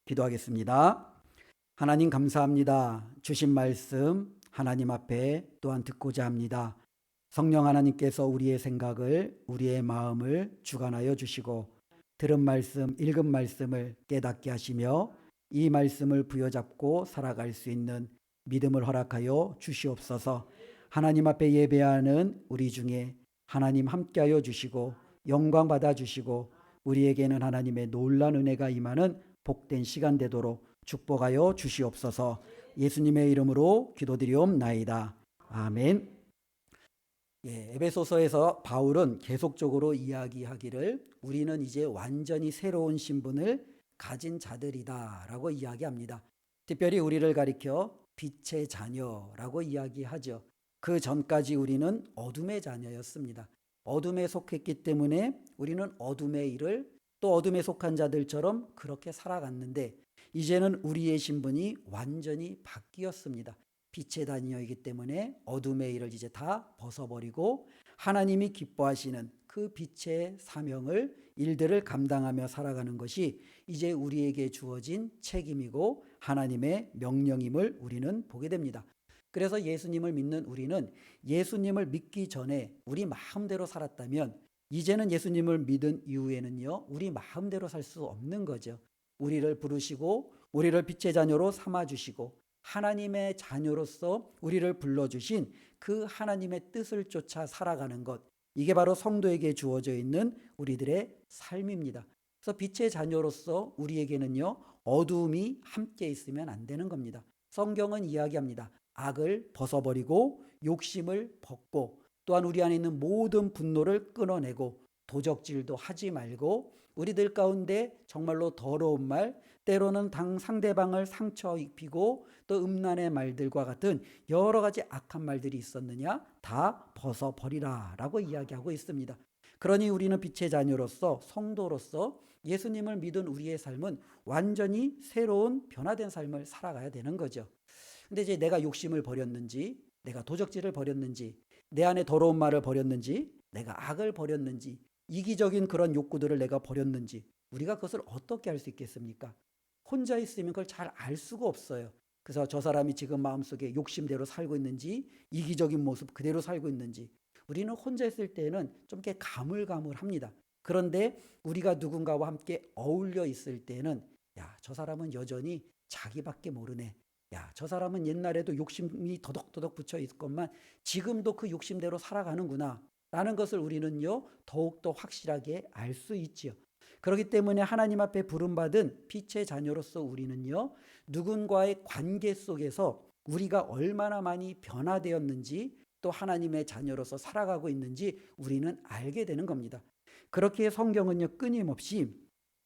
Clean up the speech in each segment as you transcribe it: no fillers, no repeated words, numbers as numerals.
기도하겠습니다. 하나님 감사합니다. 주신 말씀 하나님 앞에 또한 듣고자 합니다. 성령 하나님께서 우리의 생각을, 우리의 마음을 주관하여 주시고 들은 말씀, 읽은 말씀을 깨닫게 하시며 이 말씀을 부여잡고 살아갈 수 있는 믿음을 허락하여 주시옵소서. 하나님 앞에 예배하는 우리 중에 하나님 함께하여 주시고 영광 받아 주시고 우리에게는 하나님의 놀라운 은혜가 임하는 복된 시간 되도록 축복하여 주시옵소서. 예수님의 이름으로 기도드리옵나이다. 아멘. 에베소서에서 바울은 계속적으로 이야기하기를 우리는 이제 완전히 새로운 신분을 가진 자들이다라고 이야기합니다. 특별히 우리를 가리켜 빛의 자녀라고 이야기하죠. 그 전까지 우리는 어둠의 자녀였습니다. 어둠에 속했기 때문에 우리는 어둠의 일을 또 어둠에 속한 자들처럼 그렇게 살아갔는데 이제는 우리의 신분이 완전히 바뀌었습니다. 빛의 자녀이기 때문에 어둠의 일을 이제 다 벗어버리고 하나님이 기뻐하시는 그 빛의 사명을 일들을 감당하며 살아가는 것이 이제 우리에게 주어진 책임이고 하나님의 명령임을 우리는 보게 됩니다. 그래서 예수님을 믿는 우리는 예수님을 믿기 전에 우리 마음대로 살았다면 이제는 예수님을 믿은 이후에는요 우리 마음대로 살 수 없는 거죠. 우리를 부르시고 우리를 빛의 자녀로 삼아주시고 하나님의 자녀로서 우리를 불러주신 그 하나님의 뜻을 쫓아 살아가는 것, 이게 바로 성도에게 주어져 있는 우리들의 삶입니다. 그래서 빛의 자녀로서 우리에게는요 어두움이 함께 있으면 안 되는 겁니다. 성경은 이야기합니다. 악을 벗어버리고 욕심을 벗고 또한 우리 안에 있는 모든 분노를 끊어내고 도적질도 하지 말고 우리들 가운데 정말로 더러운 말, 때로는 상대방을 상처 입히고 또 음란의 말들과 같은 여러 가지 악한 말들이 있었느냐 다 벗어버리라 라고 이야기하고 있습니다. 그러니 우리는 빛의 자녀로서 성도로서 예수님을 믿은 우리의 삶은 완전히 새로운 변화된 삶을 살아가야 되는 거죠. 근데 이제 내가 욕심을 버렸는지, 내가 도적질을 버렸는지, 내 안에 더러운 말을 버렸는지, 내가 악을 버렸는지, 이기적인 그런 욕구들을 내가 버렸는지 우리가 그것을 어떻게 알 수 있겠습니까? 혼자 있으면 그걸 잘 알 수가 없어요. 그래서 저 사람이 지금 마음속에 욕심대로 살고 있는지 이기적인 모습 그대로 살고 있는지 우리는 혼자 있을 때는 좀 이렇게 가물가물합니다. 그런데 우리가 누군가와 함께 어울려 있을 때는 야, 저 사람은 여전히 자기밖에 모르네. 야, 저 사람은 옛날에도 욕심이 더덕더덕 붙여 있건만 지금도 그 욕심대로 살아가는구나 라는 것을 우리는요 더욱더 확실하게 알 수 있지요. 그렇기 때문에 하나님 앞에 부름받은 빛의 자녀로서 우리는요 누군가의 관계 속에서 우리가 얼마나 많이 변화되었는지 또 하나님의 자녀로서 살아가고 있는지 우리는 알게 되는 겁니다. 그렇게 성경은요 끊임없이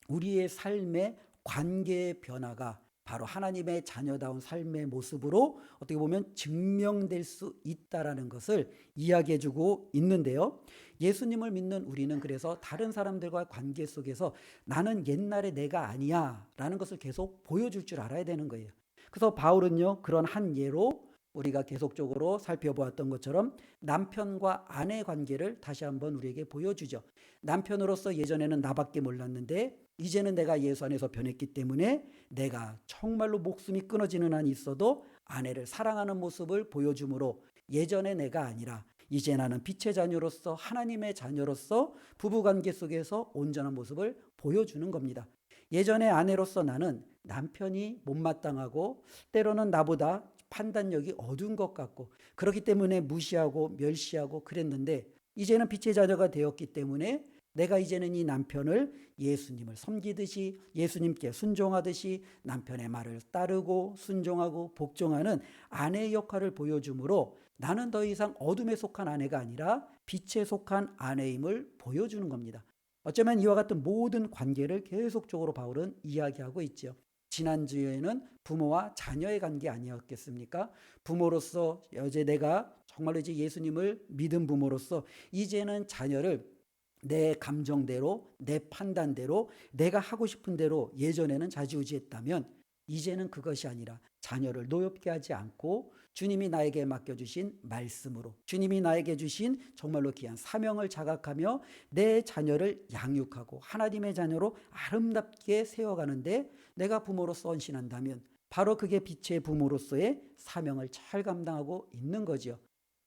우리의 삶의 관계의 변화가 바로 하나님의 자녀다운 삶의 모습으로 어떻게 보면 증명될 수 있다라는 것을 이야기해주고 있는데요. 예수님을 믿는 우리는 그래서 다른 사람들과 관계 속에서 나는 옛날에 내가 아니야 라는 것을 계속 보여줄 줄 알아야 되는 거예요. 그래서 바울은요 그런 한 예로 우리가 계속적으로 살펴보았던 것처럼 남편과 아내 관계를 다시 한번 우리에게 보여주죠. 남편으로서 예전에는 나밖에 몰랐는데 이제는 내가 예수 안에서 변했기 때문에 내가 정말로 목숨이 끊어지는 한이 있어도 아내를 사랑하는 모습을 보여주므로 예전의 내가 아니라 이제 나는 빛의 자녀로서 하나님의 자녀로서 부부관계 속에서 온전한 모습을 보여주는 겁니다. 예전의 아내로서 나는 남편이 못마땅하고 때로는 나보다 판단력이 어두운 것 같고 그렇기 때문에 무시하고 멸시하고 그랬는데 이제는 빛의 자녀가 되었기 때문에 내가 이제는 이 남편을 예수님을 섬기듯이 예수님께 순종하듯이 남편의 말을 따르고 순종하고 복종하는 아내의 역할을 보여주므로 나는 더 이상 어둠에 속한 아내가 아니라 빛에 속한 아내임을 보여주는 겁니다. 어쩌면 이와 같은 모든 관계를 계속적으로 바울은 이야기하고 있죠. 지난주에는 부모와 자녀의 관계 아니었겠습니까? 부모로서 이제 내가 정말로 이제 예수님을 믿은 부모로서 이제는 자녀를 내 감정대로 내 판단대로 내가 하고 싶은 대로 예전에는 좌지우지했다면 이제는 그것이 아니라 자녀를 노엽게 하지 않고 주님이 나에게 맡겨주신 말씀으로 주님이 나에게 주신 정말로 귀한 사명을 자각하며 내 자녀를 양육하고 하나님의 자녀로 아름답게 세워가는데 내가 부모로서 헌신한다면 바로 그게 빛의 부모로서의 사명을 잘 감당하고 있는 거죠.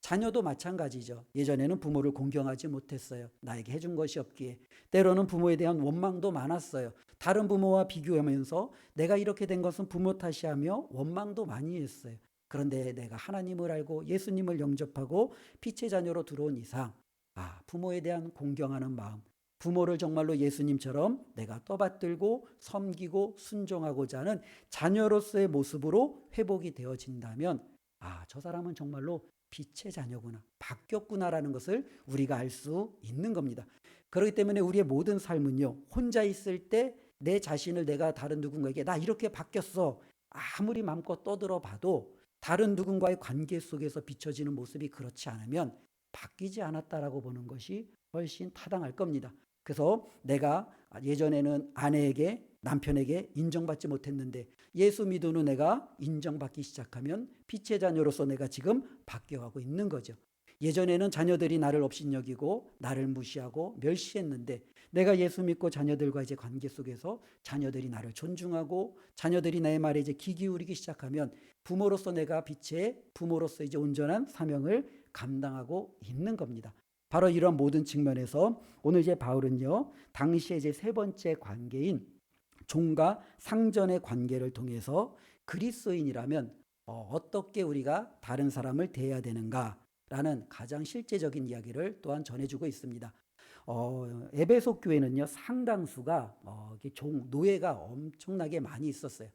자녀도 마찬가지죠. 예전에는 부모를 공경하지 못했어요. 나에게 해준 것이 없기에. 때로는 부모에 대한 원망도 많았어요. 다른 부모와 비교하면서 내가 이렇게 된 것은 부모 탓이하며 원망도 많이 했어요. 그런데 내가 하나님을 알고 예수님을 영접하고 빛의 자녀로 들어온 이상, 부모에 대한 공경하는 마음, 부모를 정말로 예수님처럼 내가 떠받들고 섬기고 순종하고자 하는 자녀로서의 모습으로 회복이 되어진다면 저 사람은 정말로 빛의 자녀구나, 바뀌었구나라는 것을 우리가 알 수 있는 겁니다. 그렇기 때문에 우리의 모든 삶은요, 혼자 있을 때 내 자신을 내가 다른 누군가에게 나 이렇게 바뀌었어 아무리 마음껏 떠들어 봐도 다른 누군가의 관계 속에서 비춰지는 모습이 그렇지 않으면 바뀌지 않았다라고 보는 것이 훨씬 타당할 겁니다. 그래서 내가 예전에는 아내에게 남편에게 인정받지 못했는데 예수 믿은 후 내가 인정받기 시작하면 빛의 자녀로서 내가 지금 바뀌어가고 있는 거죠. 예전에는 자녀들이 나를 업신여기고 나를 무시하고 멸시했는데 내가 예수 믿고 자녀들과 이제 관계 속에서 자녀들이 나를 존중하고 자녀들이 내 말에 이제 귀 기울이기 시작하면 부모로서 내가 빛의 부모로서 이제 온전한 사명을 감당하고 있는 겁니다. 바로 이런 모든 측면에서 오늘 이제 바울은요, 당시에 이제 세 번째 관계인 종과 상전의 관계를 통해서 그리스도인이라면 어떻게 우리가 다른 사람을 대해야 되는가라는 가장 실제적인 이야기를 또한 전해주고 있습니다. 에베소 교회는요, 상당수가 노예가 엄청나게 많이 있었어요.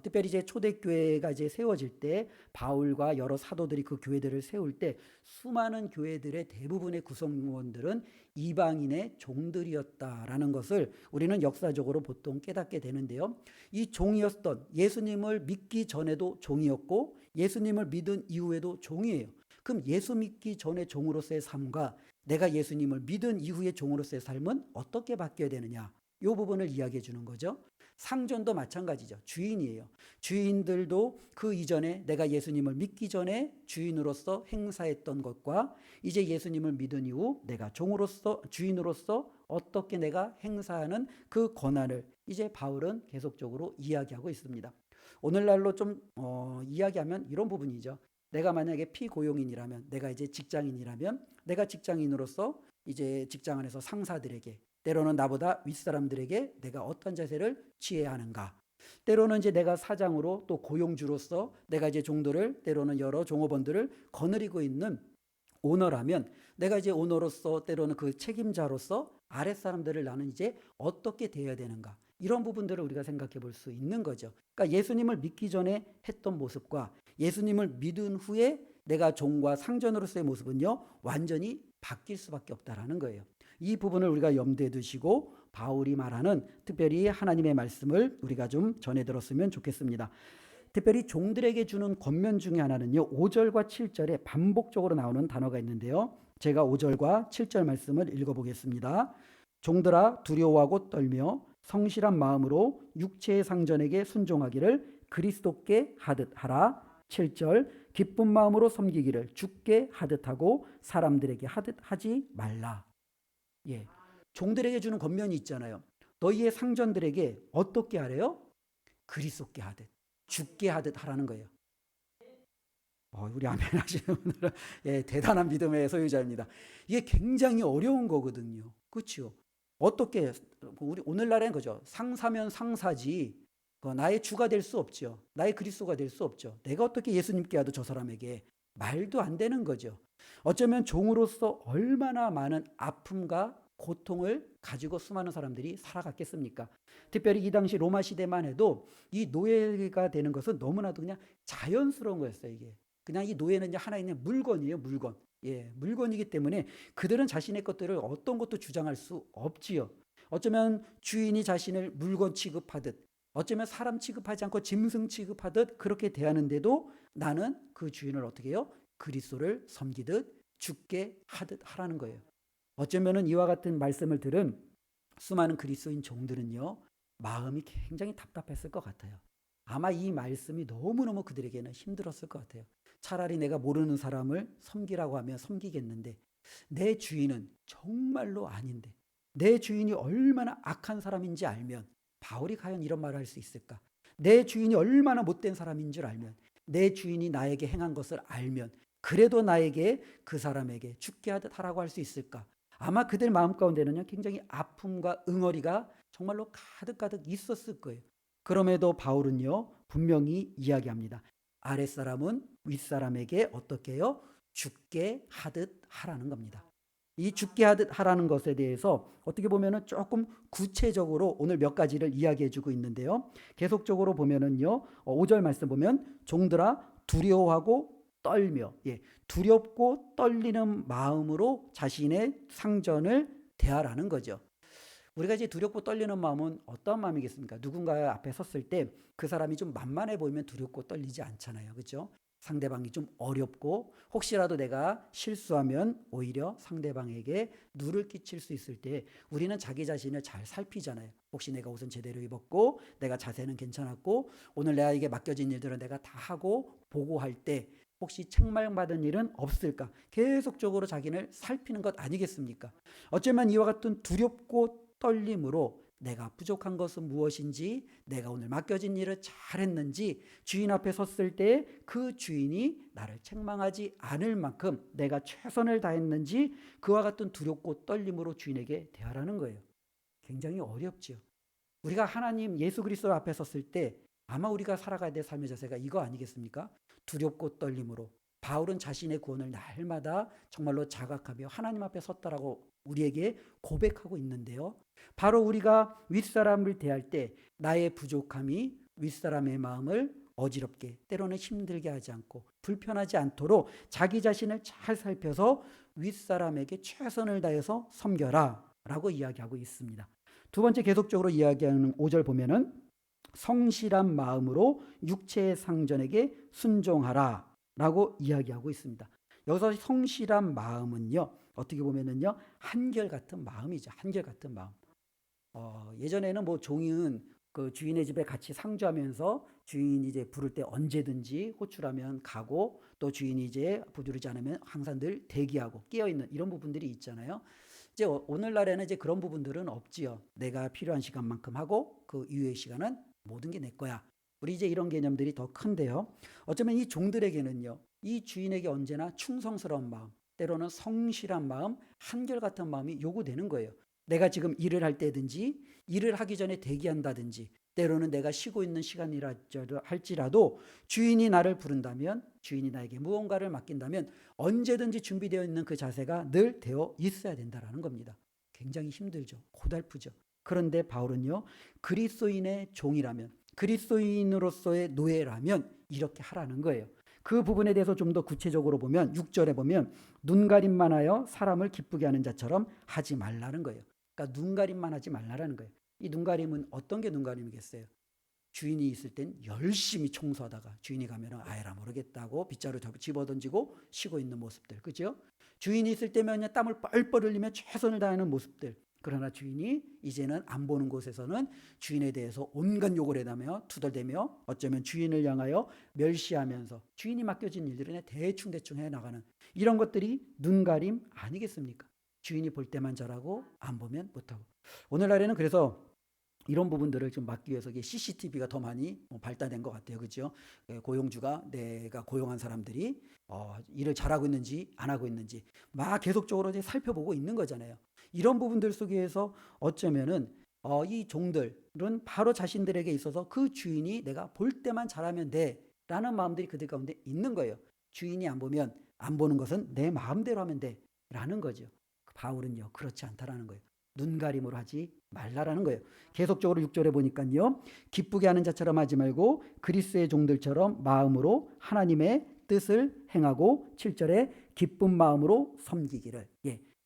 특별히 이제 초대교회가 이제 세워질 때 바울과 여러 사도들이 그 교회들을 세울 때 수많은 교회들의 대부분의 구성원들은 이방인의 종들이었다라는 것을 우리는 역사적으로 보통 깨닫게 되는데요. 이 종이었던 예수님을 믿기 전에도 종이었고 예수님을 믿은 이후에도 종이에요. 그럼 예수 믿기 전에 종으로서의 삶과 내가 예수님을 믿은 이후의 종으로서의 삶은 어떻게 바뀌어야 되느냐? 이 부분을 이야기해 주는 거죠. 상전도 마찬가지죠. 주인이에요. 주인들도 그 이전에 내가 예수님을 믿기 전에 주인으로서 행사했던 것과 이제 예수님을 믿은 이후 내가 종으로서 주인으로서 어떻게 내가 행사하는 그 권한을 이제 바울은 계속적으로 이야기하고 있습니다. 오늘날로 좀 이야기하면 이런 부분이죠. 내가 만약에 피고용인이라면 내가 이제 직장인이라면 내가 직장인으로서 이제 직장 안에서 상사들에게 때로는 나보다 윗사람들에게 내가 어떤 자세를 취해야 하는가. 때로는 이제 내가 사장으로 또 고용주로서 내가 이제 종들을 때로는 여러 종업원들을 거느리고 있는 오너라면 내가 이제 오너로서 때로는 그 책임자로서 아랫사람들을 나는 이제 어떻게 대해야 되는가. 이런 부분들을 우리가 생각해 볼 수 있는 거죠. 그러니까 예수님을 믿기 전에 했던 모습과 예수님을 믿은 후에 내가 종과 상전으로서의 모습은요, 완전히 바뀔 수밖에 없다라는 거예요. 이 부분을 우리가 염두에 두시고 바울이 말하는 특별히 하나님의 말씀을 우리가 좀 전해 들었으면 좋겠습니다. 특별히 종들에게 주는 권면 중에 하나는요, 5절과 7절에 반복적으로 나오는 단어가 있는데요. 제가 5절과 7절 말씀을 읽어보겠습니다. 종들아 두려워하고 떨며 성실한 마음으로 육체의 상전에게 순종하기를 그리스도께 하듯 하라. 7절 기쁜 마음으로 섬기기를 주께 하듯 하고 사람들에게 하듯 하지 말라. 예, 종들에게 주는 권면이 있잖아요. 너희의 상전들에게 어떻게 하래요? 그리스도께 하듯, 주께 하듯 하라는 거예요. 우리 아멘 하시는 분들은 대단한 믿음의 소유자입니다. 이게 굉장히 어려운 거거든요. 그렇죠? 어떻게 우리 오늘날에는 그죠? 상사면 상사지 나의 주가 될 수 없죠. 나의 그리스도가 될 수 없죠. 내가 어떻게 예수님께 하도 저 사람에게 말도 안 되는 거죠. 어쩌면 종으로서 얼마나 많은 아픔과 고통을 가지고 수많은 사람들이 살아갔겠습니까? 특별히 이 당시 로마 시대만 해도 이 노예가 되는 것은 너무나도 그냥 자연스러운 거였어요. 이게 그냥 이 노예는 이제 하나 있는 물건이에요, 물건. 물건이기 때문에 그들은 자신의 것들을 어떤 것도 주장할 수 없지요. 어쩌면 주인이 자신을 물건 취급하듯 어쩌면 사람 취급하지 않고 짐승 취급하듯 그렇게 대하는데도 나는 그 주인을 어떻게 해요? 그리스도를 섬기듯 주께 하듯 하라는 거예요. 어쩌면은 이와 같은 말씀을 들은 수많은 그리스도인 종들은요, 마음이 굉장히 답답했을 것 같아요. 아마 이 말씀이 너무너무 그들에게는 힘들었을 것 같아요. 차라리 내가 모르는 사람을 섬기라고 하면 섬기겠는데 내 주인은 정말로 아닌데 내 주인이 얼마나 악한 사람인지 알면 바울이 과연 이런 말을 할 수 있을까? 내 주인이 얼마나 못된 사람인 줄 알면, 내 주인이 나에게 행한 것을 알면 그래도 나에게 그 사람에게 죽게 하라고 할 수 있을까? 아마 그들 마음 가운데는요, 굉장히 아픔과 응어리가 정말로 가득가득 있었을 거예요. 그럼에도 바울은요, 분명히 이야기합니다. 아랫사람은 윗사람에게 어떻게 해요? 죽게 하듯 하라는 겁니다. 이 죽게 하듯 하라는 것에 대해서 어떻게 보면은 조금 구체적으로 오늘 몇 가지를 이야기해 주고 있는데요. 계속적으로 보면은요, 5절 말씀 보면 종들아 두려워하고 떨며, 두렵고 떨리는 마음으로 자신의 상전을 대하라는 거죠. 우리가 이제 두렵고 떨리는 마음은 어떤 마음이겠습니까? 누군가 앞에 섰을 때 그 사람이 좀 만만해 보이면 두렵고 떨리지 않잖아요. 그렇죠? 상대방이 좀 어렵고 혹시라도 내가 실수하면 오히려 상대방에게 누를 끼칠 수 있을 때 우리는 자기 자신을 잘 살피잖아요. 혹시 내가 옷은 제대로 입었고 내가 자세는 괜찮았고 오늘 내가 맡겨진 일들은 내가 다 하고 보고할 때 혹시 책망받은 일은 없을까? 계속적으로 자기를 살피는 것 아니겠습니까? 어쩌면 이와 같은 두렵고 떨림으로 내가 부족한 것은 무엇인지, 내가 오늘 맡겨진 일을 잘했는지 주인 앞에 섰을 때 그 주인이 나를 책망하지 않을 만큼 내가 최선을 다했는지 그와 같은 두렵고 떨림으로 주인에게 대하라는 거예요. 굉장히 어렵죠. 우리가 하나님 예수 그리스도 앞에 섰을 때 아마 우리가 살아가야 될 삶의 자세가 이거 아니겠습니까? 두렵고 떨림으로. 바울은 자신의 구원을 날마다 정말로 자각하며 하나님 앞에 섰다라고 우리에게 고백하고 있는데요. 바로 우리가 윗사람을 대할 때 나의 부족함이 윗사람의 마음을 어지럽게 때로는 힘들게 하지 않고 불편하지 않도록 자기 자신을 잘 살펴서 윗사람에게 최선을 다해서 섬겨라 라고 이야기하고 있습니다. 두 번째 계속적으로 이야기하는 5절 보면은 성실한 마음으로 육체의 상전에게 순종하라 라고 이야기하고 있습니다. 여기서 성실한 마음은요, 어떻게 보면은요, 한결같은 마음이죠. 한결같은 마음. 예전에는 뭐 종은 그 주인의 집에 같이 상주하면서 주인이 이제 부를 때 언제든지 호출하면 가고 또 주인이 이제 부르지 않으면 항상 늘 대기하고 깨어있는 이런 부분들이 있잖아요. 이제 오늘날에는 이제 그런 부분들은 없지요. 내가 필요한 시간만큼 하고 그 이후의 시간은 모든 게 내 거야. 우리 이제 이런 개념들이 더 큰데요. 어쩌면 이 종들에게는요, 이 주인에게 언제나 충성스러운 마음, 때로는 성실한 마음, 한결같은 마음이 요구되는 거예요. 내가 지금 일을 할 때든지 일을 하기 전에 대기한다든지 때로는 내가 쉬고 있는 시간이라 할지라도 주인이 나를 부른다면 주인이 나에게 무언가를 맡긴다면 언제든지 준비되어 있는 그 자세가 늘 되어 있어야 된다는 겁니다. 굉장히 힘들죠. 고달프죠. 그런데 바울은요, 그리스도인의 종이라면 그리스도인으로서의 노예라면 이렇게 하라는 거예요. 그 부분에 대해서 좀 더 구체적으로 보면 6절에 보면 눈가림만 하여 사람을 기쁘게 하는 자처럼 하지 말라는 거예요. 그러니까 눈가림만 하지 말라는 거예요. 이 눈가림은 어떤 게 눈가림이겠어요? 주인이 있을 땐 열심히 청소하다가 주인이 가면 아예라 모르겠다고 빗자루 집어던지고 쉬고 있는 모습들, 그죠? 주인이 있을 때면 땀을 뻘뻘 흘리며 최선을 다하는 모습들. 그러나 주인이 이제는 안 보는 곳에서는 주인에 대해서 온갖 욕을 해다며 투덜대며 어쩌면 주인을 향하여 멸시하면서 주인이 맡겨진 일들을 대충 해나가는 이런 것들이 눈가림 아니겠습니까? 주인이 볼 때만 잘하고 안 보면 못하고. 오늘날에는 그래서 이런 부분들을 좀 막기 위해서 CCTV가 더 많이 발달된 것 같아요. 그렇죠? 고용주가 내가 고용한 사람들이 일을 잘하고 있는지 안 하고 있는지 막 계속적으로 이제 살펴보고 있는 거잖아요. 이런 부분들 속에서 어쩌면은 이 종들은 바로 자신들에게 있어서 그 주인이 내가 볼 때만 잘하면 돼라는 마음들이 그들 가운데 있는 거예요. 주인이 안 보면 안 보는 것은 내 마음대로 하면 돼라는 거죠. 바울은요, 그렇지 않다라는 거예요. 눈가림으로 하지 말라라는 거예요. 계속적으로 6절에 보니까요, 기쁘게 하는 자처럼 하지 말고 그리스의 종들처럼 마음으로 하나님의 뜻을 행하고 7절에 기쁜 마음으로 섬기기를.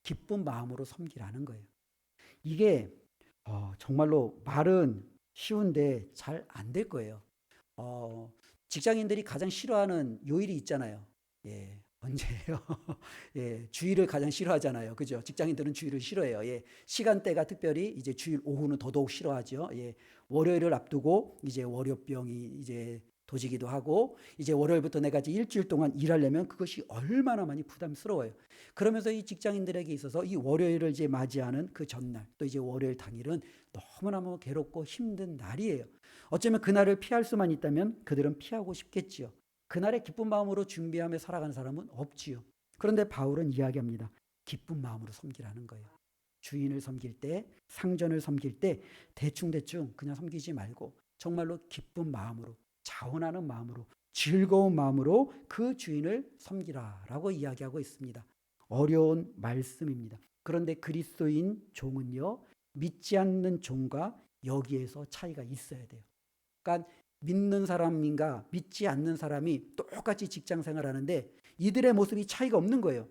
기쁜 마음으로 섬기라는 거예요. 이게 정말로 말은 쉬운데 잘 안 될 거예요. 직장인들이 가장 싫어하는 요일이 있잖아요. 언제예요? 주일을 가장 싫어하잖아요. 그죠? 직장인들은 주일을 싫어해요. 시간대가 특별히 이제 주일 오후는 더더욱 싫어하죠. 월요일을 앞두고 이제 월요병이 이제 도지기도 하고 이제 월요일부터 내가 이제 일주일 동안 일하려면 그것이 얼마나 많이 부담스러워요. 그러면서 이 직장인들에게 있어서 이 월요일을 이제 맞이하는 그 전날 또 이제 월요일 당일은 너무너무 괴롭고 힘든 날이에요. 어쩌면 그날을 피할 수만 있다면 그들은 피하고 싶겠지요. 그날의 기쁜 마음으로 준비하며 살아가는 사람은 없지요. 그런데 바울은 이야기합니다. 기쁜 마음으로 섬기라는 거예요. 주인을 섬길 때, 상전을 섬길 때 대충대충 그냥 섬기지 말고 정말로 기쁜 마음으로, 자원하는 마음으로, 즐거운 마음으로 그 주인을 섬기라라고 이야기하고 있습니다. 어려운 말씀입니다. 그런데 그리스도인 종은요, 믿지 않는 종과 여기에서 차이가 있어야 돼요. 그러니까 믿는 사람인가 믿지 않는 사람이 똑같이 직장 생활하는데 이들의 모습이 차이가 없는 거예요.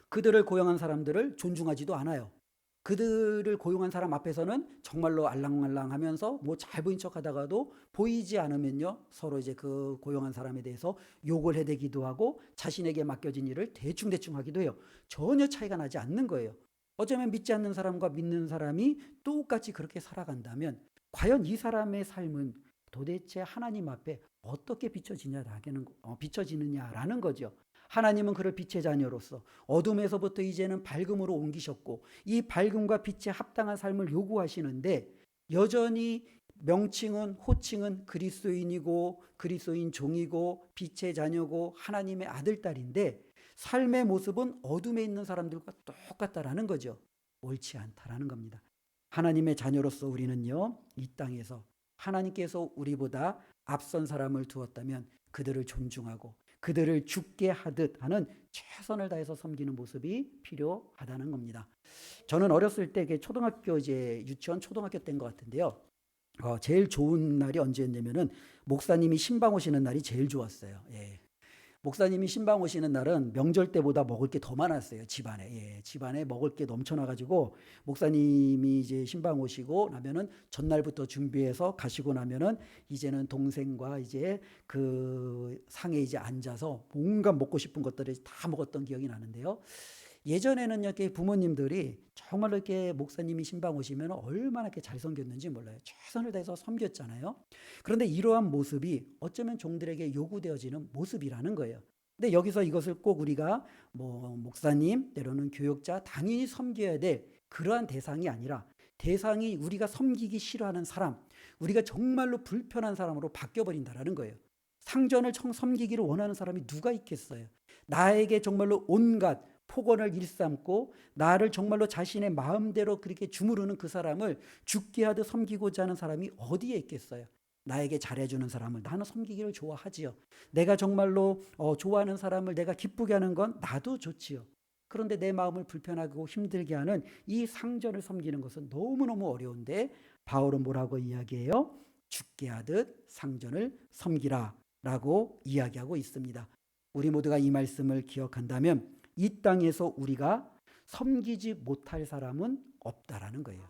그들을 고용한 사람들을 존중하지도 않아요. 그들을 고용한 사람 앞에서는 정말로 알랑말랑하면서 뭐 잘 보인 척하다가도 보이지 않으면요 서로 이제 그 고용한 사람에 대해서 욕을 해대기도 하고 자신에게 맡겨진 일을 대충대충 하기도 해요. 전혀 차이가 나지 않는 거예요. 어쩌면 믿지 않는 사람과 믿는 사람이 똑같이 그렇게 살아간다면 과연 이 사람의 삶은 도대체 하나님 앞에 어떻게 비춰지느냐라는 거죠. 하나님은 그를 빛의 자녀로서 어둠에서부터 이제는 밝음으로 옮기셨고 이 밝음과 빛에 합당한 삶을 요구하시는데 여전히 명칭은 호칭은 그리스도인이고 그리스도인 종이고 빛의 자녀고 하나님의 아들 딸인데 삶의 모습은 어둠에 있는 사람들과 똑같다라는 거죠. 옳지 않다라는 겁니다. 하나님의 자녀로서 우리는요 이 땅에서 하나님께서 우리보다 앞선 사람을 두었다면 그들을 존중하고 그들을 죽게 하듯 하는 최선을 다해서 섬기는 모습이 필요하다는 겁니다. 저는 어렸을 때 초등학교 이제 유치원 초등학교 때인 것 같은데요. 제일 좋은 날이 언제였냐면은 목사님이 신방 오시는 날이 제일 좋았어요. 예. 목사님이 신방 오시는 날은 명절 때보다 먹을 게 더 많았어요. 집안에. 예, 집안에 먹을 게 넘쳐나가지고 목사님이 이제 신방 오시고 나면은 전날부터 준비해서 가시고 나면은 이제는 동생과 이제 그 상에 이제 앉아서 뭔가 먹고 싶은 것들을 다 먹었던 기억이 나는데요. 예전에는 이렇게 부모님들이 정말로 이렇게 목사님이 신방 오시면 얼마나 이렇게 잘 섬겼는지 몰라요. 최선을 다해서 섬겼잖아요. 그런데 이러한 모습이 어쩌면 종들에게 요구되어지는 모습이라는 거예요. 근데 여기서 이것을 꼭 우리가 뭐 목사님, 때로는 교육자 당연히 섬겨야 될 그러한 대상이 아니라 대상이 우리가 섬기기 싫어하는 사람, 우리가 정말로 불편한 사람으로 바뀌어버린다라는 거예요. 상전을 섬기기를 원하는 사람이 누가 있겠어요? 나에게 정말로 온갖 폭언을 일삼고 나를 정말로 자신의 마음대로 그렇게 주무르는 그 사람을 죽게 하듯 섬기고자 하는 사람이 어디에 있겠어요? 나에게 잘해주는 사람을 나는 섬기기를 좋아하지요. 내가 정말로 좋아하는 사람을 내가 기쁘게 하는 건 나도 좋지요. 그런데 내 마음을 불편하고 힘들게 하는 이 상전을 섬기는 것은 너무너무 어려운데 바울은 뭐라고 이야기해요? 죽게 하듯 상전을 섬기라 라고 이야기하고 있습니다. 우리 모두가 이 말씀을 기억한다면 이 땅에서 우리가 섬기지 못할 사람은 없다라는 거예요.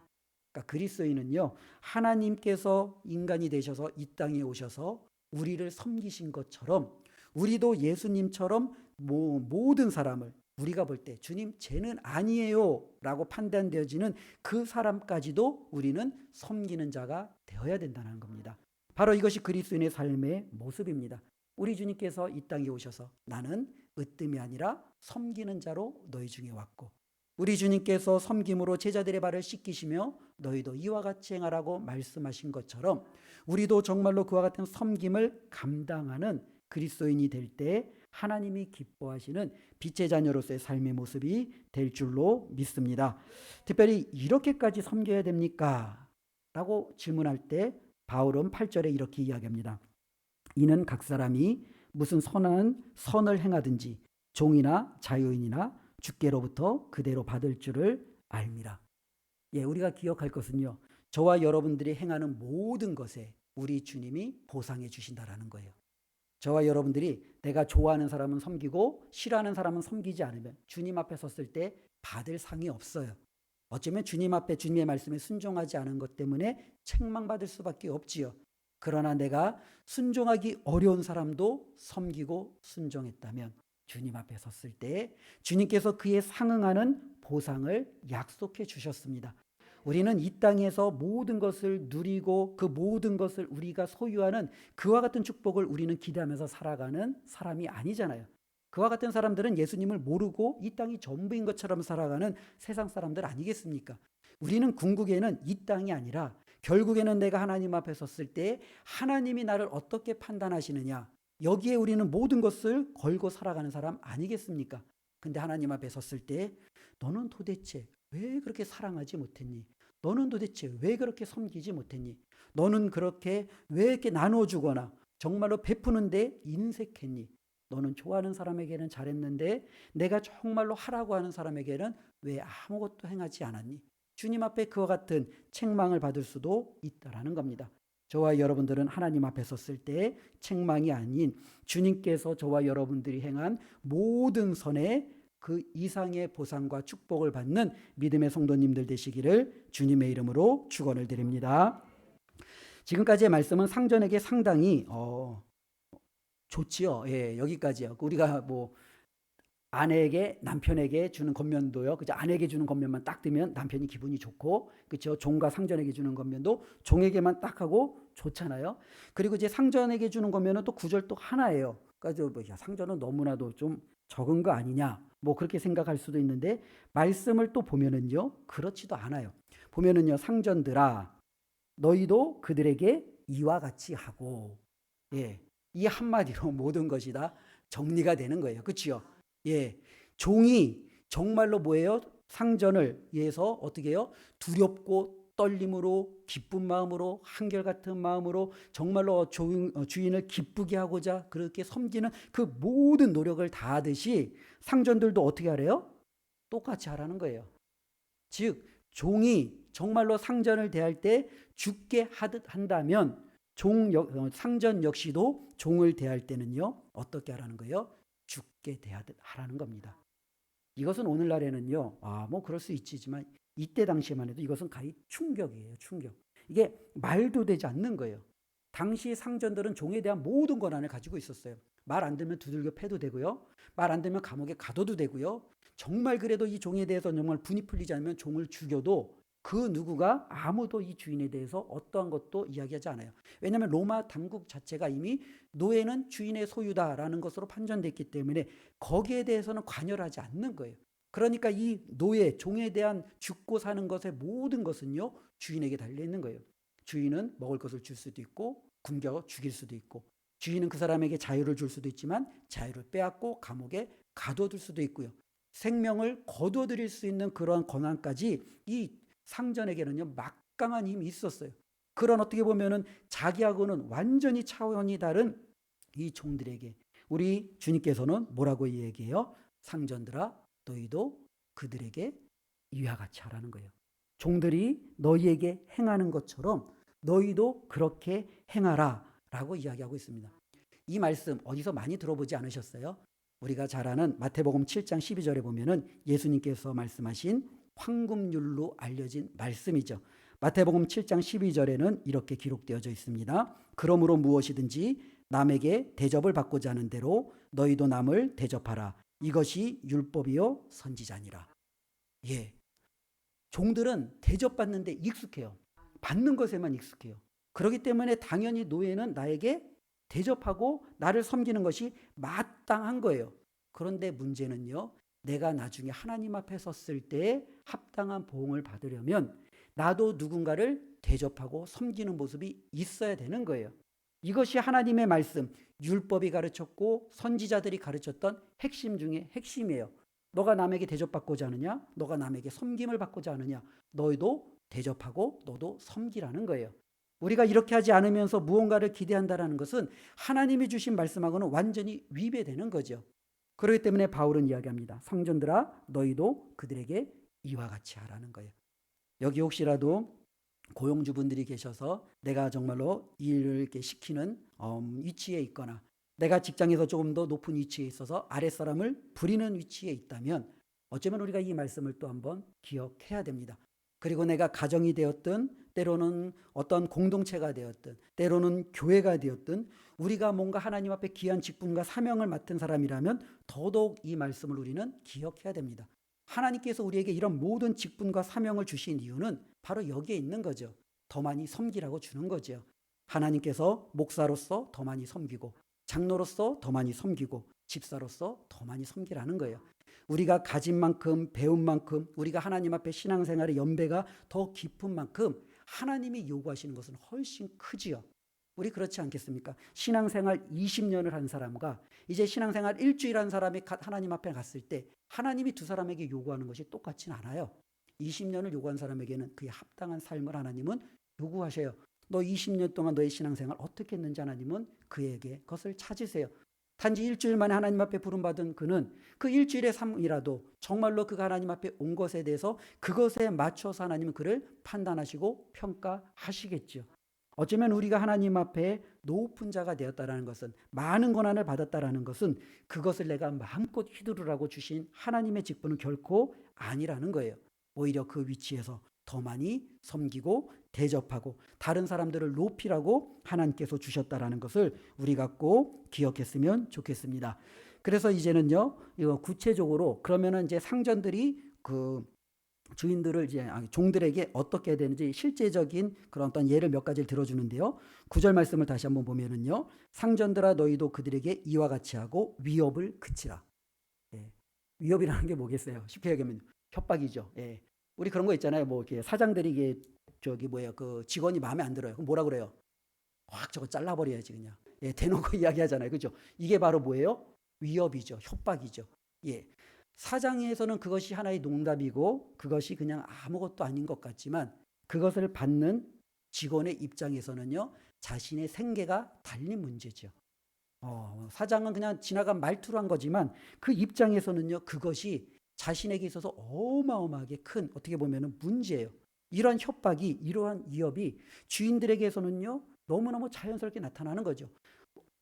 그러니까 그리스도인은요, 하나님께서 인간이 되셔서 이 땅에 오셔서 우리를 섬기신 것처럼 우리도 예수님처럼 모든 사람을 우리가 볼 때 주님 쟤는 아니에요 라고 판단되어지는 그 사람까지도 우리는 섬기는 자가 되어야 된다는 겁니다. 바로 이것이 그리스도인의 삶의 모습입니다. 우리 주님께서 이 땅에 오셔서 나는 으뜸이 아니라 섬기는 자로 너희 중에 왔고 우리 주님께서 섬김으로 제자들의 발을 씻기시며 너희도 이와 같이 행하라고 말씀하신 것처럼 우리도 정말로 그와 같은 섬김을 감당하는 그리스도인이 될 때 하나님이 기뻐하시는 빛의 자녀로서의 삶의 모습이 될 줄로 믿습니다. 특별히 이렇게까지 섬겨야 됩니까? 라고 질문할 때 바울은 8절에 이렇게 이야기합니다. 이는 각 사람이 무슨 선을 행하든지 종이나 자유인이나 주께로부터 그대로 받을 줄을 알미라. 예, 우리가 기억할 것은요. 저와 여러분들이 행하는 모든 것에 우리 주님이 보상해 주신다라는 거예요. 저와 여러분들이 내가 좋아하는 사람은 섬기고 싫어하는 사람은 섬기지 않으면 주님 앞에 섰을 때 받을 상이 없어요. 어쩌면 주님 앞에 주님의 말씀에 순종하지 않은 것 때문에 책망받을 수밖에 없지요. 그러나 내가 순종하기 어려운 사람도 섬기고 순종했다면 주님 앞에 섰을 때 주님께서 그에 상응하는 보상을 약속해 주셨습니다. 우리는 이 땅에서 모든 것을 누리고 그 모든 것을 우리가 소유하는 그와 같은 축복을 우리는 기대하면서 살아가는 사람이 아니잖아요. 그와 같은 사람들은 예수님을 모르고 이 땅이 전부인 것처럼 살아가는 세상 사람들 아니겠습니까? 우리는 궁극에는 이 땅이 아니라 결국에는 내가 하나님 앞에 섰을 때 하나님이 나를 어떻게 판단하시느냐, 여기에 우리는 모든 것을 걸고 살아가는 사람 아니겠습니까? 근데 하나님 앞에 섰을 때 너는 도대체 왜 그렇게 사랑하지 못했니? 너는 도대체 왜 그렇게 섬기지 못했니? 너는 그렇게 왜 이렇게 나눠주거나 정말로 베푸는데 인색했니? 너는 좋아하는 사람에게는 잘했는데 내가 정말로 하라고 하는 사람에게는 왜 아무것도 행하지 않았니? 주님 앞에 그와 같은 책망을 받을 수도 있다라는 겁니다. 저와 여러분들은 하나님 앞에 섰을 때 책망이 아닌 주님께서 저와 여러분들이 행한 모든 선에 그 이상의 보상과 축복을 받는 믿음의 성도님들 되시기를 주님의 이름으로 축원을 드립니다. 지금까지의 말씀은 상전에게 상당히 좋지요. 예, 여기까지요. 우리가 뭐 아내에게 남편에게 주는 겉면도요. 그죠? 아내에게 주는 겉면만 딱 뜨면 남편이 기분이 좋고, 그렇죠? 종과 상전에게 주는 겉면도 종에게만 딱 하고 좋잖아요. 그리고 이제 상전에게 주는 겉면은 또 구절 또 하나예요. 그러니까 뭐, 야, 상전은 너무나도 좀 적은 거 아니냐? 뭐 그렇게 생각할 수도 있는데 말씀을 또 보면은요, 그렇지도 않아요. 보면은요, 상전들아, 너희도 그들에게 이와 같이 하고, 예, 이 한마디로 모든 것이 다 정리가 되는 거예요. 그렇죠? 예, 종이 정말로 뭐예요? 상전을 위해서 어떻게 해요? 두렵고 떨림으로 기쁜 마음으로 한결같은 마음으로 정말로 주인을 기쁘게 하고자 그렇게 섬기는 그 모든 노력을 다하듯이 상전들도 어떻게 하래요? 똑같이 하라는 거예요. 즉 종이 정말로 상전을 대할 때 죽게 하듯 한다면 상전 역시도 종을 대할 때는요 어떻게 하라는 거예요? 죽게 대하듯 하라는 겁니다. 이것은 오늘날에는요 뭐 그럴 수 있지만 이때 당시에만 해도 이것은 가히 충격이에요. 충격. 이게 말도 되지 않는 거예요. 당시 상전들은 종에 대한 모든 권한을 가지고 있었어요. 말 안 되면 두들겨 패도 되고요. 말 안 되면 감옥에 가둬도 되고요. 정말 그래도 이 종에 대해서 정말 분이 풀리지 않으면 종을 죽여도 그 누구가 아무도 이 주인에 대해서 어떠한 것도 이야기하지 않아요. 왜냐하면 로마 당국 자체가 이미 노예는 주인의 소유다라는 것으로 판정됐기 때문에 거기에 대해서는 관여를 하지 않는 거예요. 그러니까 이 노예, 종에 대한 죽고 사는 것의 모든 것은요 주인에게 달려있는 거예요. 주인은 먹을 것을 줄 수도 있고 굶겨 죽일 수도 있고, 주인은 그 사람에게 자유를 줄 수도 있지만 자유를 빼앗고 감옥에 가둬둘 수도 있고요. 생명을 거둬들일 수 있는 그러한 권한까지 이 상전에게는요 막강한 힘이 있었어요. 그런 어떻게 보면은 자기하고는 완전히 차원이 다른 이 종들에게 우리 주님께서는 뭐라고 얘기해요? 상전들아 너희도 그들에게 이와 같이 하라는 거예요. 종들이 너희에게 행하는 것처럼 너희도 그렇게 행하라 라고 이야기하고 있습니다. 이 말씀 어디서 많이 들어보지 않으셨어요? 우리가 잘 아는 마태복음 7장 12절에 보면은 예수님께서 말씀하신 황금률로 알려진 말씀이죠. 마태복음 7장 12절에는 이렇게 기록되어져 있습니다. 그러므로 무엇이든지 남에게 대접을 받고자 하는 대로 너희도 남을 대접하라. 이것이 율법이요 선지자니라. 예, 종들은 대접받는 데 익숙해요. 받는 것에만 익숙해요. 그렇기 때문에 당연히 노예는 나에게 대접하고 나를 섬기는 것이 마땅한 거예요. 그런데 문제는요, 내가 나중에 하나님 앞에 섰을 때 합당한 보응을 받으려면 나도 누군가를 대접하고 섬기는 모습이 있어야 되는 거예요. 이것이 하나님의 말씀, 율법이 가르쳤고 선지자들이 가르쳤던 핵심 중에 핵심이에요. 너가 남에게 대접받고자 하느냐? 너가 남에게 섬김을 받고자 하느냐? 너희도 대접하고 너도 섬기라는 거예요. 우리가 이렇게 하지 않으면서 무언가를 기대한다는 것은 하나님이 주신 말씀하고는 완전히 위배되는 거죠. 그렇기 때문에 바울은 이야기합니다. 상전들아 너희도 그들에게 이와 같이 하라는 거예요. 여기 혹시라도 고용주분들이 계셔서 내가 정말로 일을 이렇게 시키는 위치에 있거나 내가 직장에서 조금 더 높은 위치에 있어서 아랫사람을 부리는 위치에 있다면 어쩌면 우리가 이 말씀을 또 한번 기억해야 됩니다. 그리고 내가 가정이 되었든 때로는 어떤 공동체가 되었든 때로는 교회가 되었든 우리가 뭔가 하나님 앞에 귀한 직분과 사명을 맡은 사람이라면 더더욱 이 말씀을 우리는 기억해야 됩니다. 하나님께서 우리에게 이런 모든 직분과 사명을 주신 이유는 바로 여기에 있는 거죠. 더 많이 섬기라고 주는 거죠. 하나님께서 목사로서 더 많이 섬기고 장로로서 더 많이 섬기고 집사로서 더 많이 섬기라는 거예요. 우리가 가진 만큼 배운 만큼 우리가 하나님 앞에 신앙생활의 연배가 더 깊은 만큼 하나님이 요구하시는 것은 훨씬 크지요. 우리 그렇지 않겠습니까? 신앙생활 20년을 한 사람과 이제 신앙생활 일주일 한 사람이 하나님 앞에 갔을 때 하나님이 두 사람에게 요구하는 것이 똑같진 않아요. 20년을 요구한 사람에게는 그에 합당한 삶을 하나님은 요구하셔요. 너 20년 동안 너의 신앙생활 어떻게 했는지 하나님은 그에게 그것을 찾으세요. 단지 일주일 만에 하나님 앞에 부름받은 그는 그 일주일의 삶이라도 정말로 그가 하나님 앞에 온 것에 대해서 그것에 맞춰서 하나님은 그를 판단하시고 평가하시겠죠. 어쩌면 우리가 하나님 앞에 높은 자가 되었다라는 것은, 많은 고난을 받았다라는 것은 그것을 내가 마음껏 휘두르라고 주신 하나님의 직분은 결코 아니라는 거예요. 오히려 그 위치에서 더 많이 섬기고 대접하고 다른 사람들을 높이라고 하나님께서 주셨다라는 것을 우리가 꼭 기억했으면 좋겠습니다. 그래서 이제는요, 이거 구체적으로 그러면은 이제 상전들이 그 주인들을 이제 종들에게 어떻게 해야 되는지 실제적인 그런 어떤 예를 몇 가지를 들어주는데요. 9절 말씀을 다시 한번 보면은요, 상전들아 너희도 그들에게 이와 같이 하고 위협을 그치라. 예. 위협이라는 게 뭐겠어요? 쉽게 얘기하면 협박이죠. 예. 우리 그런 거 있잖아요. 뭐 이렇게 사장들이 이게 그 직원이 마음에 안 들어요. 그럼 뭐라 그래요? 확 저거 잘라버려야지 그냥. 예, 대놓고 이야기하잖아요. 그죠? 이게 바로 뭐예요? 위협이죠. 협박이죠. 예. 사장에서는 그것이 하나의 농담이고 그것이 그냥 아무것도 아닌 것 같지만 그것을 받는 직원의 입장에서는요, 자신의 생계가 달린 문제죠. 사장은 그냥 지나간 말투로 한 거지만 그 입장에서는요, 그것이 자신에게 있어서 어마어마하게 큰 어떻게 보면 문제예요. 이러한 협박이, 이러한 위협이 주인들에게서는요, 너무너무 자연스럽게 나타나는 거죠.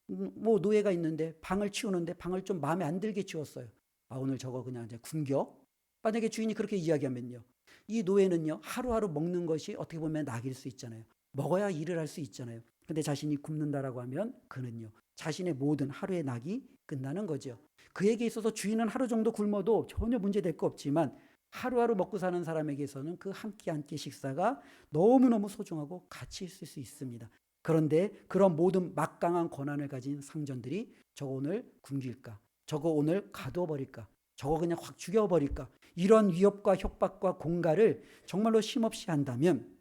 뭐 노예가 있는데 방을 치우는데 방을 좀 마음에 안 들게 치웠어요. 오늘 저거 그냥 이제 굶겨? 만약에 주인이 그렇게 이야기하면요, 이 노예는요, 하루하루 먹는 것이 어떻게 보면 낙일 수 있잖아요. 먹어야 일을 할 수 있잖아요. 근데 자신이 굶는다라고 하면 그는요, 자신의 모든 하루의 낙이 끝나는 거죠. 그에게 있어서 주인은 하루 정도 굶어도 전혀 문제될 거 없지만 하루하루 먹고 사는 사람에게서는 그 한 끼 한 끼 식사가 너무너무 소중하고 가치 있을 수 있습니다. 그런데 그런 모든 막강한 권한을 가진 상전들이 저거 오늘 굶길까? 저거 오늘 가둬버릴까? 저거 그냥 확 죽여버릴까? 이런 위협과 협박과 공갈을 정말로 쉼없이 한다면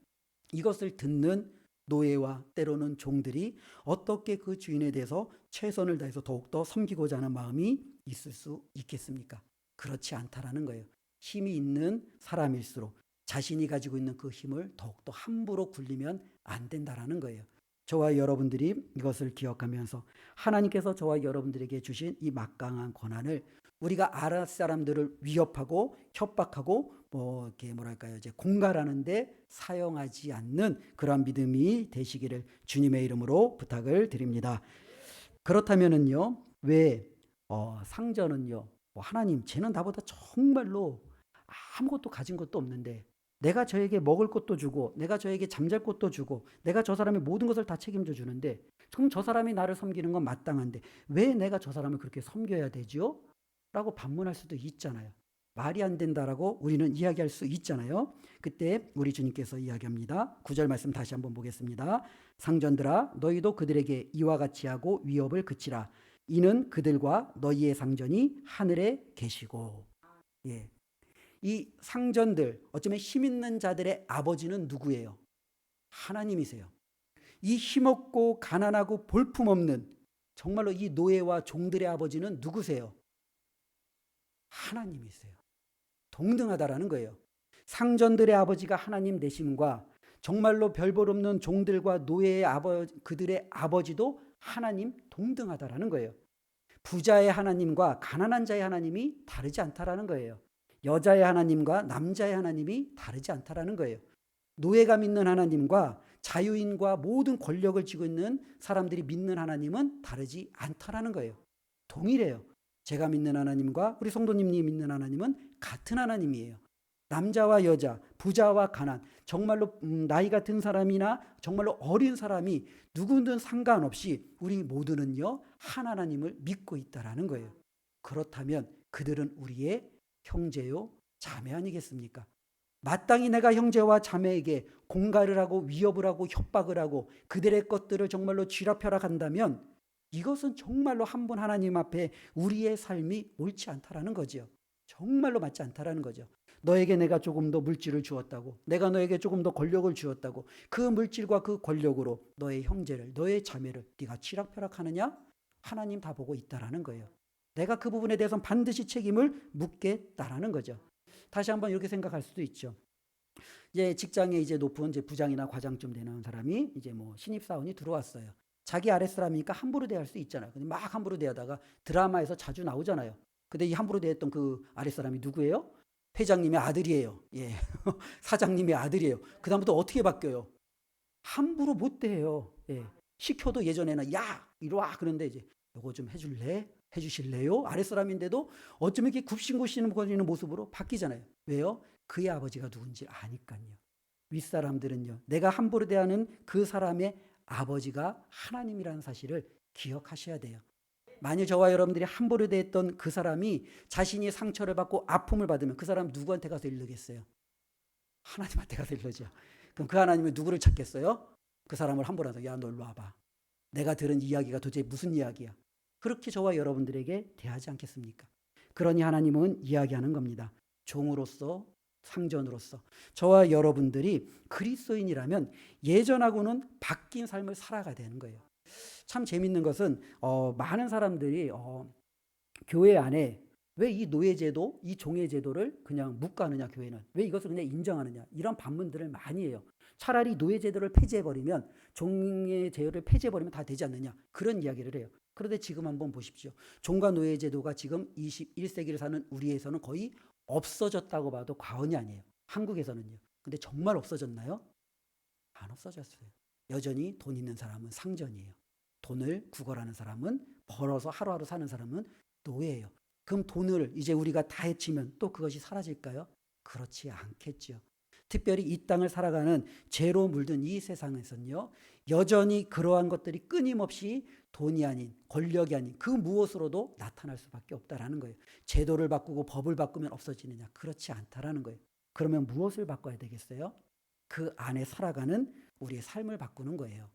이것을 듣는 노예와 때로는 종들이 어떻게 그 주인에 대해서 최선을 다해서 더욱더 섬기고자 하는 마음이 있을 수 있겠습니까? 그렇지 않다라는 거예요. 힘이 있는 사람일수록 자신이 가지고 있는 그 힘을 더욱더 함부로 굴리면 안 된다라는 거예요. 저와 여러분들이 이것을 기억하면서 하나님께서 저와 여러분들에게 주신 이 막강한 권한을 우리가 아랍 사람들을 위협하고 협박하고 이렇게 뭐랄까요, 이제 공갈하는데 사용하지 않는 그런 믿음이 되시기를 주님의 이름으로 부탁을 드립니다. 그렇다면은요, 왜 상전은요, 하나님, 쟤는 나보다 정말로 아무것도 가진 것도 없는데 내가 저에게 먹을 것도 주고 내가 저에게 잠잘 곳도 주고 내가 저 사람의 모든 것을 다 책임져 주는데 그럼 저 사람이 나를 섬기는 건 마땅한데 왜 내가 저 사람을 그렇게 섬겨야 되죠? 라고 반문할 수도 있잖아요. 말이 안 된다라고 우리는 이야기할 수 있잖아요. 그때 우리 주님께서 이야기합니다. 9절 말씀 다시 한번 보겠습니다. 상전들아 너희도 그들에게 이와 같이 하고 위협을 그치라. 이는 그들과 너희의 상전이 하늘에 계시고. 예. 이 상전들, 어쩌면 힘 있는 자들의 아버지는 누구예요? 하나님이세요. 이 힘없고 가난하고 볼품없는 정말로 이 노예와 종들의 아버지는 누구세요? 하나님이세요. 동등하다라는 거예요. 상전들의 아버지가 하나님 되심과 정말로 별볼 없는 종들과 노예의 그들의 아버지도 하나님 동등하다라는 거예요. 부자의 하나님과 가난한 자의 하나님이 다르지 않다라는 거예요. 여자의 하나님과 남자의 하나님이 다르지 않다라는 거예요. 노예가 믿는 하나님과 자유인과 모든 권력을 쥐고 있는 사람들이 믿는 하나님은 다르지 않다라는 거예요. 동일해요. 제가 믿는 하나님과 우리 성도님이 믿는 하나님은 같은 하나님이에요. 남자와 여자, 부자와 가난, 정말로 나이가 든 사람이나 정말로 어린 사람이 누구든 상관없이 우리 모두는요, 한 하나님을 믿고 있다라는 거예요. 그렇다면 그들은 우리의 형제요 자매 아니겠습니까? 마땅히 내가 형제와 자매에게 공갈을 하고 위협을 하고 협박을 하고 그들의 것들을 정말로 쥐락펴락 한다면 이것은 정말로 한 분 하나님 앞에 우리의 삶이 옳지 않다라는 거죠. 정말로 맞지 않다라는 거죠. 너에게 내가 조금 더 물질을 주었다고, 내가 너에게 조금 더 권력을 주었다고, 그 물질과 그 권력으로 너의 형제를, 너의 자매를 네가 치락펴락하느냐? 하나님 다 보고 있다라는 거예요. 내가 그 부분에 대해서는 반드시 책임을 묻겠다라는 거죠. 다시 한번 이렇게 생각할 수도 있죠. 이제 직장에 이제 높은 이제 부장이나 과장쯤 되는 사람이 이제 뭐 신입사원이 들어왔어요. 자기 아랫 사람이니까 함부로 대할 수 있잖아요. 근데 막 함부로 대하다가 드라마에서 자주 나오잖아요. 근데 이 함부로 대했던 그 아랫 사람이 누구예요? 회장님의 아들이에요. 예. 사장님의 아들이에요. 그다음부터 어떻게 바뀌어요? 함부로 못 대해요. 예. 시켜도 예전에는 야, 이리 와. 그런데 이제 요거 좀 해줄래? 해주실래요? 아랫사람인데도 어쩌면 이렇게 굽신굽신거리는 모습으로 바뀌잖아요. 왜요? 그의 아버지가 누군지 아니까요. 윗사람들은요, 내가 함부로 대하는 그 사람의 아버지가 하나님이라는 사실을 기억하셔야 돼요. 만일 저와 여러분들이 함부로 대했던 그 사람이 자신이 상처를 받고 아픔을 받으면 그 사람 누구한테 가서 일르겠어요? 하나님한테 가서 일르죠. 그럼 그 하나님은 누구를 찾겠어요? 그 사람을 함부로 해서 야, 너 일로 와봐. 내가 들은 이야기가 도대체 무슨 이야기야? 그렇게 저와 여러분들에게 대하지 않겠습니까? 그러니 하나님은 이야기하는 겁니다. 종으로서, 상전으로서 저와 여러분들이 그리스도인이라면 예전하고는 바뀐 삶을 살아가야 되는 거예요. 참 재밌는 것은 많은 사람들이 교회 안에 왜 이 노예제도, 이 종예제도를 그냥 묵과하느냐, 교회는 왜 이것을 그냥 인정하느냐, 이런 반문들을 많이 해요. 차라리 노예제도를 폐지해버리면, 종예제도를 폐지해버리면 다 되지 않느냐, 그런 이야기를 해요. 그런데 지금 한번 보십시오. 종과 노예제도가 지금 21세기를 사는 우리에서는 거의 없어졌다고 봐도 과언이 아니에요. 한국에서는요. 근데 정말 없어졌나요? 안 없어졌어요. 여전히 돈 있는 사람은 상전이에요. 돈을 구걸하는 사람은, 벌어서 하루하루 사는 사람은 노예예요. 그럼 돈을 이제 우리가 다 해치면 또 그것이 사라질까요? 그렇지 않겠죠. 특별히 이 땅을 살아가는 죄로 물든 이 세상에서는요, 여전히 그러한 것들이 끊임없이 돈이 아닌, 권력이 아닌 그 무엇으로도 나타날 수밖에 없다라는 거예요. 제도를 바꾸고 법을 바꾸면 없어지느냐? 그렇지 않다라는 거예요. 그러면 무엇을 바꿔야 되겠어요? 그 안에 살아가는 우리의 삶을 바꾸는 거예요.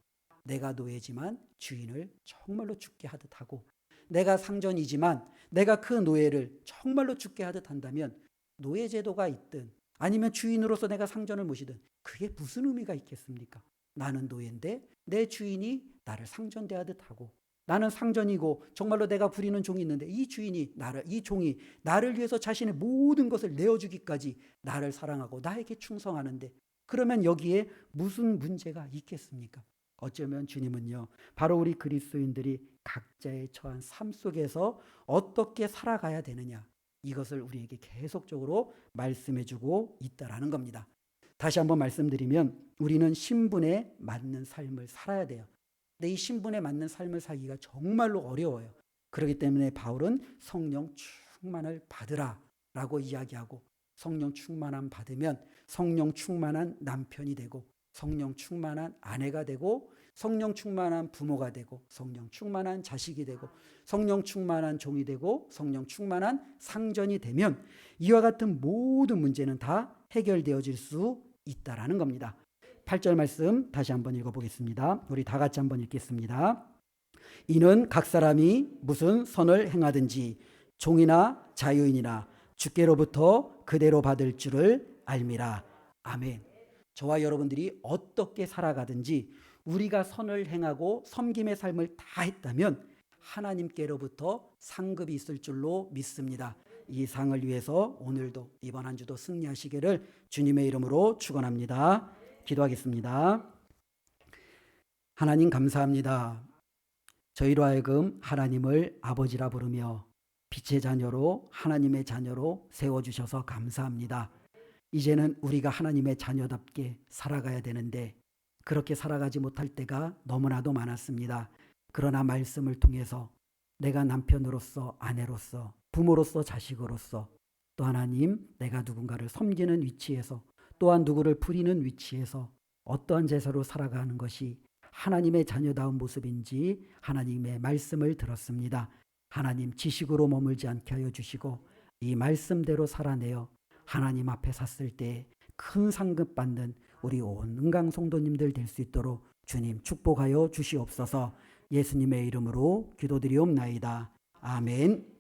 내가 노예지만 주인을 정말로 죽게 하듯 하고, 내가 상전이지만 내가 그 노예를 정말로 죽게 하듯 한다면, 노예제도가 있든 아니면 주인으로서 내가 상전을 모시든 그게 무슨 의미가 있겠습니까? 나는 노예인데 내 주인이 나를 상전대하듯 하고, 나는 상전이고 정말로 내가 부리는 종이 있는데 이 종이 나를 위해서 자신의 모든 것을 내어주기까지 나를 사랑하고 나에게 충성하는데, 그러면 여기에 무슨 문제가 있겠습니까? 어쩌면 주님은요, 바로 우리 그리스도인들이 각자의 처한 삶 속에서 어떻게 살아가야 되느냐, 이것을 우리에게 계속적으로 말씀해주고 있다라는 겁니다. 다시 한번 말씀드리면 우리는 신분에 맞는 삶을 살아야 돼요. 근데 이 신분에 맞는 삶을 살기가 정말로 어려워요. 그렇기 때문에 바울은 성령 충만을 받으라 라고 이야기하고, 성령 충만함 받으면 성령 충만한 남편이 되고, 성령 충만한 아내가 되고, 성령 충만한 부모가 되고, 성령 충만한 자식이 되고, 성령 충만한 종이 되고, 성령 충만한 상전이 되면 이와 같은 모든 문제는 다 해결되어질 수 있다라는 겁니다. 8절 말씀 다시 한번 읽어보겠습니다. 우리 다 같이 한번 읽겠습니다. 이는 각 사람이 무슨 선을 행하든지 종이나 자유인이나 주께로부터 그대로 받을 줄을 알미라. 아멘. 저와 여러분들이 어떻게 살아가든지 우리가 선을 행하고 섬김의 삶을 다 했다면 하나님께로부터 상급이 있을 줄로 믿습니다. 이 상을 위해서 오늘도 이번 한 주도 승리하시기를 주님의 이름으로 축원합니다. 기도하겠습니다. 하나님 감사합니다. 저희로 하여금 하나님을 아버지라 부르며 빛의 자녀로, 하나님의 자녀로 세워주셔서 감사합니다. 이제는 우리가 하나님의 자녀답게 살아가야 되는데 그렇게 살아가지 못할 때가 너무나도 많았습니다. 그러나 말씀을 통해서 내가 남편으로서, 아내로서, 부모로서, 자식으로서, 또 하나님 내가 누군가를 섬기는 위치에서, 또한 누구를 부리는 위치에서 어떠한 제사로 살아가는 것이 하나님의 자녀다운 모습인지 하나님의 말씀을 들었습니다. 하나님 지식으로 머물지 않게 하여 주시고 이 말씀대로 살아내어 하나님 앞에 섰을 때 큰 상급 받는 우리 온 은강 성도님들 될 수 있도록 주님 축복하여 주시옵소서. 예수님의 이름으로 기도드리옵나이다. 아멘.